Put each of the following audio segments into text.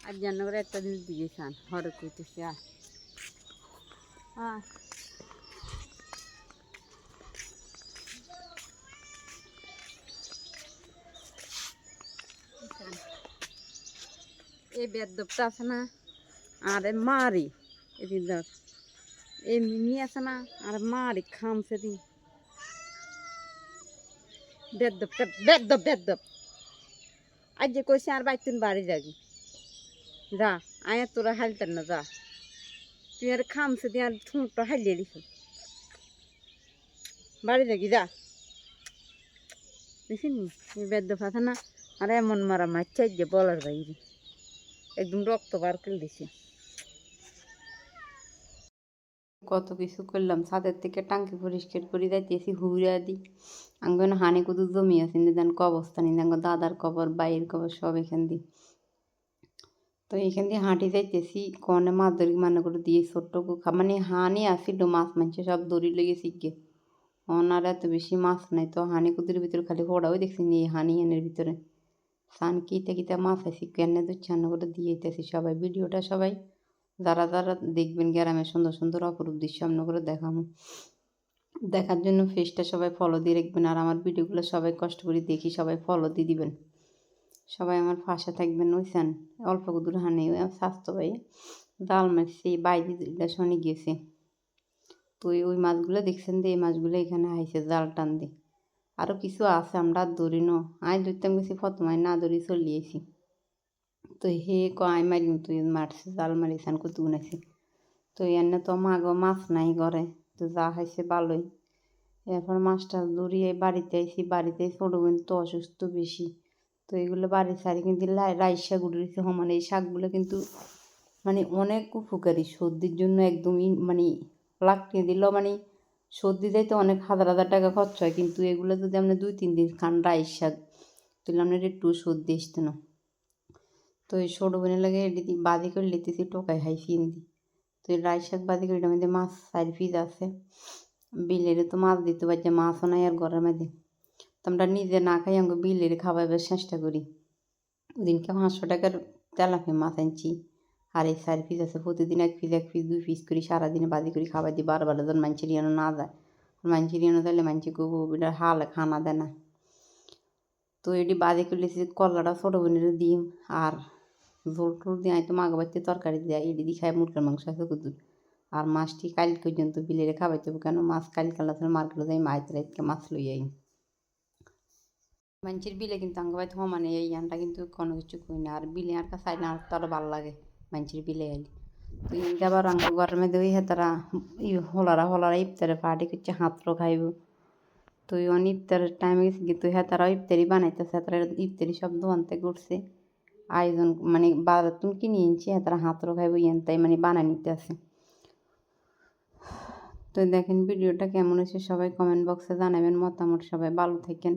আর জান্ন করে একটা দিন দিয়েছেন হরে কইতেছে এই বেদটা আছে না আরে মারি এদিন ধর এই মিনি আছে না আর মারি খামছে দিন বেদটা বেদব আজ যে কইছে আর বাইতুন বাড়ি যাবি যা আয়া তোরা হালতেন না যা তুই আর খামছে দিয়ে আর ঠুঁটটা হালিয়ে দিস বাড়ি যাবি যা বুঝিনি এই বেদব আছে না আর এমন মারা মারছে যে বলার বাইরে একদম রক্ত বার করে দিছে কত কিছু করলাম ছাদের থেকে টাঙ্কি পরিষ্কার করে যাইতেছি হুড়া দিই আঙ্গন হানি কুদু জমি আছে নিদান অবস্থা নেই দাদার কবর বাইয়ের কবর সব এখান দিয়ে তো এখান দিয়ে হাঁটি যাইতেছি কনে মাছ ধরি মানে করে দিয়ে ছোট্ট মানে হানি আসিল মাছ মানছে সব দড়ি লেগে শিখে ওনার এত বেশি মাছ নাই তো হানি কুদির ভিতরে খালি হোড়াও দেখছি নিয়ে হানি এনের ভিতরে সান কিতে কিতে মাছ আছে কেনে দুচ্ছান্ন করে দিয়ে যেতেছি সবাই ভিডিওটা সবাই যারা যারা দেখবেন গ্রামের সুন্দর সুন্দর অপরূপ দৃশ্য সামনে করে দেখাবো দেখার জন্য ফেসটা সবাই ফলো দিয়ে রাখবেন আর আমার ভিডিওগুলো সবাই কষ্ট করে দেখি সবাই ফলো দিয়ে দিবেন সবাই আমার পাশে থাকবেন ওইসান অল্প দূর হানে স্বাস্থ্য ভাই জাল মাছ সেই বাইরে শনি গেছে তো ওই মাছগুলো দেখছেন যে এই মাছগুলো এখানে আইসে জাল টান দিয়ে আরও কিছু আছে আমরা ধরি ন আয় ধরতাম গেছি প্রথমায় না ধরি চলিয়েছি তো হে আয় মারিম তুই মারছে জাল মারিসান কত গুনাইছে তো এনে তো মাগো মাছ নাই ঘরে তো যা খাইছে ভালোই এরপর মাছটা ধরিয়ে বাড়িতে আইসি বাড়িতে ছোটো বোন তো অসুস্থ বেশি তো এগুলো বাড়ির সারি কিন্তু রাই শাক উঠেছে সমান এই শাকগুলো কিন্তু মানে অনেক উপকারী সর্দির জন্য একদমই মানে লাগতে দিল মানে সর্দি যাইতে অনেক হাজার হাজার টাকা খরচ হয় কিন্তু এগুলো যদি আপনি 2-3 দিন খান রাই শাক তাহলে আপনার একটু সর্দি আসতে না তো এই ছোটো বোনের লাগে এটি বাদি করে লেতেছি টোকায় হাই ফিন দি তো এই রাই শাক বাদি করে এটার মধ্যে মাছ 4 পিস আছে বিলেরে তো মাছ দিতে পারছে মাছও নাই আর ঘরের মধ্যে তো আমরা নিজে না খাই আমাকে বিলেরে খাওয়াবার চেষ্টা করি ওদিনকে 500 টাকার তেলাপিয়া মাছ আনছি আর এই 4 পিস আছে প্রতিদিন 1 পিস 2 পিস করে সারাদিনে বাদি করে খাবার দিই 12 জন মানুষের যেন না যায় মানুষের যেন তাহলে মানুষের খুব এটা হাল খানা দেয় না তো এটি বাদি করলেছি কলাটা ছোটো বোনের ডিম আর ঝোল টোল দিয়ে তো মাগো বাড়িতে তরকারি দেয় এটি দিয়ে খায় মুরগির মাংস আছে কুদুর আর মাছটি কাল পর্যন্ত বিলেরে খাওয়াইতে হবে কেন মাছ কাল কালাতে মার্কেটে যাই মাছ রাইতকে মাছ লই আই মানুষের বিলে কিন্তু আঙ্গ বাড়িতে মানে এই আনটা কিন্তু কোনো কিছু কই না আর বিলে আর কাছে না আর তার ভালো লাগে মানুষের বিলে আইলে তো ইনকে আবার আঙ্গ ঘরের মধ্যে ওই তারা হলারা ইফতারে পার্টি করছে হাতরও খাইব তো অন ইফতারের টাইমে গেছে কিন্তু তারা ইফতারি বানাইতেছে তারা ইফতারি সব দোকান থেকে উঠছে আয়োজন মানে বাজার কিনে এনেছি তারা হাতরও খাইব ইয়ান তাই মানে বানাই নিতে আছে তো দেখেন ভিডিওটা কেমন হয়েছে সবাই কমেন্ট বক্সে জানাবেন মতামত সবাই ভালো থাকেন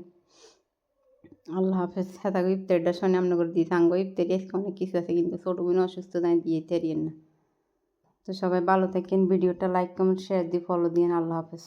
আল্লাহ হাফেজ হেতাগো ইফতারিটা শুনে আপনার করে দিয়েছে আঙ্গ ইফতারি আজকে অনেক কিছু আছে কিন্তু ছোটো বোন অসুস্থ তাই দিয়ে তেরিয়েন না তো সবাই ভালো থাকেন ভিডিওটা লাইক কমেন্ট শেয়ার দিয়ে ফলো দিন আল্লাহ হাফেজ